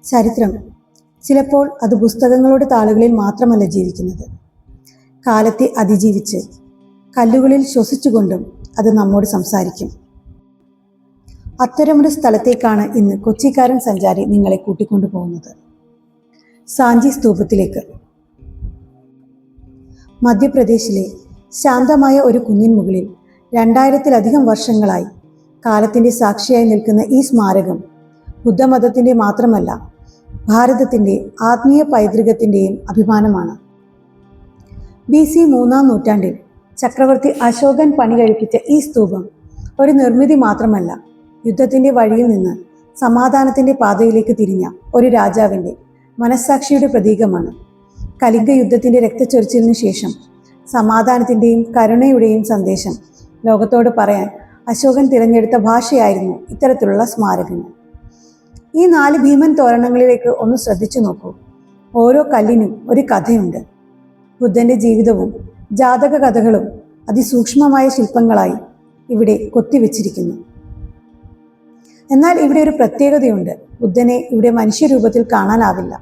ചരിത്രം ചിലപ്പോൾ അത് പുസ്തകങ്ങളുടെ താളുകളിൽ മാത്രമല്ല ജീവിക്കുന്നത്. കാലത്തെ അതിജീവിച്ച് കല്ലുകളിൽ ശ്വസിച്ചുകൊണ്ടും അത് നമ്മോട് സംസാരിക്കും. അത്തരമൊരു സ്ഥലത്തേക്കാണ് ഇന്ന് കൊച്ചിക്കാരൻ സഞ്ചാരി നിങ്ങളെ കൂട്ടിക്കൊണ്ടുപോകുന്നത്. സാഞ്ചി സ്തൂപത്തിലേക്ക്. മധ്യപ്രദേശിലെ ശാന്തമായ ഒരു കുന്നിൻ മുകളിൽ 2000-ലധികം വർഷങ്ങളായി കാലത്തിൻ്റെ സാക്ഷിയായി നിൽക്കുന്ന ഈ സ്മാരകം ബുദ്ധമതത്തിൻ്റെ മാത്രമല്ല, ഭാരതത്തിൻ്റെ ആത്മീയ പൈതൃകത്തിൻ്റെയും അഭിമാനമാണ്. BC 3-ാം നൂറ്റാണ്ടിൽ ചക്രവർത്തി അശോകൻ പണി കഴിപ്പിച്ച ഈ സ്തൂപം ഒരു നിർമ്മിതി മാത്രമല്ല, യുദ്ധത്തിൻ്റെ വഴിയിൽ നിന്ന് സമാധാനത്തിൻ്റെ പാതയിലേക്ക് തിരിഞ്ഞ ഒരു രാജാവിൻ്റെ മനസ്സാക്ഷിയുടെ പ്രതീകമാണ്. കലിംഗ യുദ്ധത്തിൻ്റെ രക്തച്ചൊരിച്ചിലിന് ശേഷം സമാധാനത്തിൻ്റെയും കരുണയുടെയും സന്ദേശം ലോകത്തോട് പറയാൻ അശോകൻ തിരഞ്ഞെടുത്ത ഭാഷയായിരുന്നു ഇത്തരത്തിലുള്ള സ്മാരകങ്ങൾ. ഈ 4 ഭീമൻ തോരണങ്ങളിലേക്ക് ഒന്ന് ശ്രദ്ധിച്ചു നോക്കൂ. ഓരോ കല്ലിനും ഒരു കഥയുണ്ട്. ബുദ്ധൻ്റെ ജീവിതവും ജാതക കഥകളും അതിസൂക്ഷ്മമായ ശില്പങ്ങളായി ഇവിടെ കൊത്തിവെച്ചിരിക്കുന്നു. എന്നാൽ ഇവിടെ ഒരു പ്രത്യേകതയുണ്ട്. ബുദ്ധനെ ഇവിടെ മനുഷ്യരൂപത്തിൽ കാണാനാവില്ല.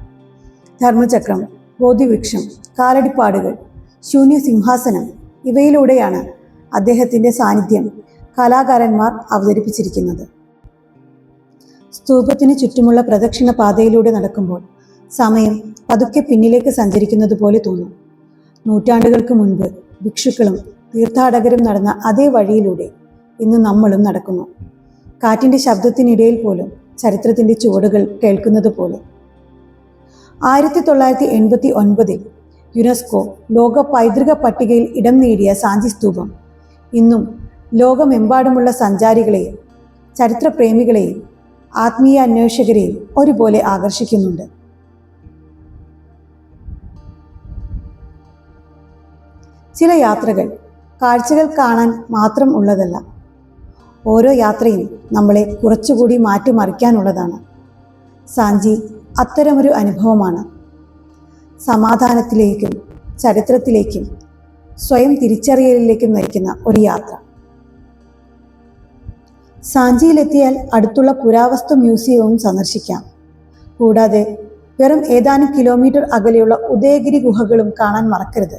ധർമ്മചക്രം, ബോധിവൃക്ഷം, കാലടിപ്പാടുകൾ, ശൂന്യ സിംഹാസനം ഇവയിലൂടെയാണ് അദ്ദേഹത്തിൻ്റെ സാന്നിധ്യം കലാകാരന്മാർ അവതരിപ്പിച്ചിരിക്കുന്നത്. സ്തൂപത്തിന് ചുറ്റുമുള്ള പ്രദക്ഷിണ പാതയിലൂടെ നടക്കുമ്പോൾ സമയം പതുക്കെ പിന്നിലേക്ക് സഞ്ചരിക്കുന്നത് പോലെ തോന്നും. നൂറ്റാണ്ടുകൾക്ക് മുൻപ് ഭിക്ഷുക്കളും തീർത്ഥാടകരും നടന്ന അതേ വഴിയിലൂടെ ഇന്ന് നമ്മളും നടക്കുന്നു. കാറ്റിൻ്റെ ശബ്ദത്തിനിടയിൽ പോലും ചരിത്രത്തിൻ്റെ ചുവടുകൾ കേൾക്കുന്നത് പോലെ. 1989-ൽ യുനെസ്കോ ലോക പൈതൃക പട്ടികയിൽ ഇടം നേടിയ സാഞ്ചി സ്തൂപം ഇന്നും ലോകമെമ്പാടുമുള്ള സഞ്ചാരികളെയും ചരിത്രപ്രേമികളെയും ആത്മീയ അന്വേഷകരെയും ഒരുപോലെ ആകർഷിക്കുന്നുണ്ട്. ചില യാത്രകൾ കാഴ്ചകൾ കാണാൻ മാത്രം ഉള്ളതല്ല. ഓരോ യാത്രയും നമ്മളെ കുറച്ചുകൂടി മാറ്റിമറിക്കാനുള്ളതാണ്. സാഞ്ചി അത്തരമൊരു അനുഭവമാണ്. സമാധാനത്തിലേക്കും ചരിത്രത്തിലേക്കും സ്വയം തിരിച്ചറിയലിലേക്കും നയിക്കുന്ന ഒരു യാത്ര. സാഞ്ചിയിലെത്തിയാൽ അടുത്തുള്ള പുരാവസ്തു മ്യൂസിയവും സന്ദർശിക്കാം. കൂടാതെ വെറും ഏതാനും കിലോമീറ്റർ അകലെയുള്ള ഉദയഗിരി ഗുഹകളും കാണാൻ മറക്കരുത്.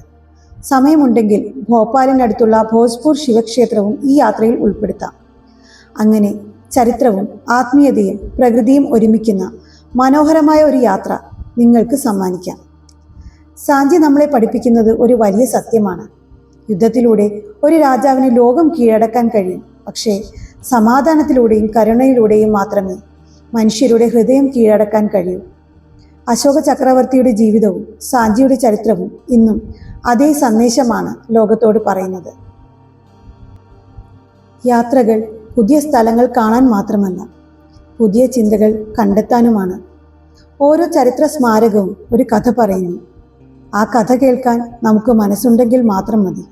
സമയമുണ്ടെങ്കിൽ ഭോപ്പാലിനടുത്തുള്ള ഭോജ്പൂർ ശിവക്ഷേത്രവും ഈ യാത്രയിൽ ഉൾപ്പെടുത്താം. അങ്ങനെ ചരിത്രവും ആത്മീയതയും പ്രകൃതിയും ഒരുമിക്കുന്ന മനോഹരമായ ഒരു യാത്ര നിങ്ങൾക്ക് സമ്മാനിക്കാം. സാഞ്ചി നമ്മളെ പഠിപ്പിക്കുന്നത് ഒരു വലിയ സത്യമാണ്. യുദ്ധത്തിലൂടെ ഒരു രാജാവിന് ലോകം കീഴടക്കാൻ കഴിയും. പക്ഷേ സമാധാനത്തിലൂടെയും കരുണയിലൂടെയും മാത്രമേ മനുഷ്യരുടെ ഹൃദയം കീഴടക്കാൻ കഴിയൂ. അശോക ചക്രവർത്തിയുടെ ജീവിതവും സാഞ്ചിയുടെ ചരിത്രവും ഇന്നും അതേ സന്ദേശമാണ് ലോകത്തോട് പറയുന്നത്. യാത്രകൾ പുതിയ സ്ഥലങ്ങൾ കാണാൻ മാത്രമല്ല, പുതിയ ചിന്തകൾ കണ്ടെത്താനുമാണ്. ഓരോ ചരിത്ര സ്മാരകവും ഒരു കഥ പറയുന്നു. ആ കഥ കേൾക്കാൻ നമുക്ക് മനസ്സുണ്ടെങ്കിൽ മാത്രം മതി.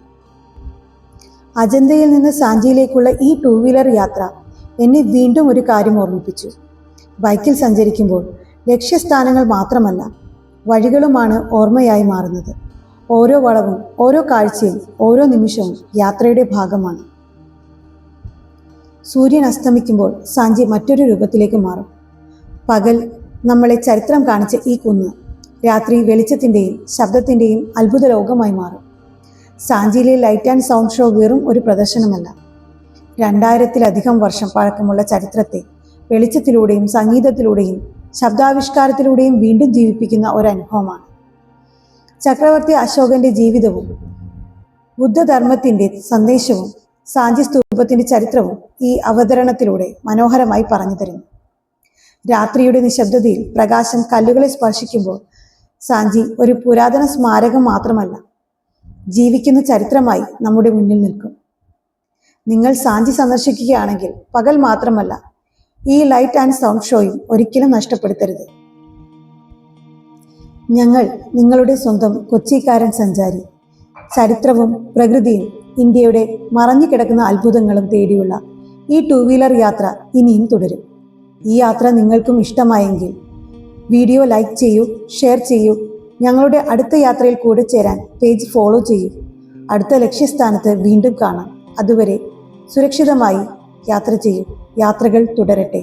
അജന്തയിൽ നിന്ന് സാഞ്ചിയിലേക്കുള്ള ഈ 2 വീലർ യാത്ര എന്നെ വീണ്ടും ഒരു കാര്യം ഓർമ്മിപ്പിച്ചു. ബൈക്കിൽ സഞ്ചരിക്കുമ്പോൾ ലക്ഷ്യസ്ഥാനങ്ങൾ മാത്രമല്ല, വഴികളുമാണ് ഓർമ്മയായി മാറുന്നത്. ഓരോ വളവും ഓരോ കാഴ്ചയും ഓരോ നിമിഷവും യാത്രയുടെ ഭാഗമാണ്. സൂര്യൻ അസ്തമിക്കുമ്പോൾ സാഞ്ചി മറ്റൊരു രൂപത്തിലേക്ക് മാറും. പകൽ നമ്മളെ ചരിത്രം കാണിച്ച ഈ കുന്ന് രാത്രി വെളിച്ചത്തിൻ്റെയും ശബ്ദത്തിൻ്റെയും അത്ഭുത ലോകമായി മാറും. സാഞ്ചിയിലെ ലൈറ്റ് ആൻഡ് സൗണ്ട് ഷോ വെറും ഒരു പ്രദർശനമല്ല, 2000-ലധികം വർഷം പഴക്കമുള്ള ചരിത്രത്തെ വെളിച്ചത്തിലൂടെയും സംഗീതത്തിലൂടെയും ശബ്ദാവിഷ്കാരത്തിലൂടെയും വീണ്ടും ജീവിപ്പിക്കുന്ന ഒരനുഭവമാണ്. ചക്രവർത്തി അശോകന്റെ ജീവിതവും ബുദ്ധധർമ്മത്തിൻ്റെ സന്ദേശവും സാഞ്ചി സ്തൂപത്തിൻ്റെ ചരിത്രവും ഈ അവതരണത്തിലൂടെ മനോഹരമായി പറഞ്ഞു തരുന്നു. രാത്രിയുടെ നിശബ്ദതയിൽ പ്രകാശം കല്ലുകളെ സ്പർശിക്കുമ്പോൾ സാഞ്ചി ഒരു പുരാതന സ്മാരകം മാത്രമല്ല, ജീവിക്കുന്ന ചരിത്രമായി നമ്മുടെ മുന്നിൽ നിൽക്കും. നിങ്ങൾ സാഞ്ചി സന്ദർശിക്കുകയാണെങ്കിൽ പകൽ മാത്രമല്ല, ഈ ലൈറ്റ് ആൻഡ് സൗണ്ട് ഷോയും ഒരിക്കലും നഷ്ടപ്പെടുത്തരുത്. ഞങ്ങൾ നിങ്ങളുടെ സ്വന്തം കൊച്ചിക്കാരൻ സഞ്ചാരി. ചരിത്രവും പ്രകൃതിയും ഇന്ത്യയുടെ മറഞ്ഞു കിടക്കുന്ന അത്ഭുതങ്ങളും തേടിയുള്ള ഈ 2 വീലർ യാത്ര ഇനിയും തുടരും. ഈ യാത്ര നിങ്ങൾക്കും ഇഷ്ടമായെങ്കിൽ വീഡിയോ ലൈക്ക് ചെയ്യൂ, ഷെയർ ചെയ്യൂ. ഞങ്ങളുടെ അടുത്ത യാത്രയിൽ കൂടെ ചേരാൻ പേജ് ഫോളോ ചെയ്യൂ. അടുത്ത ലക്ഷ്യസ്ഥാനത്ത് വീണ്ടും കാണാം. അതുവരെ സുരക്ഷിതമായി യാത്ര ചെയ്യൂ. യാത്രകൾ തുടരട്ടെ.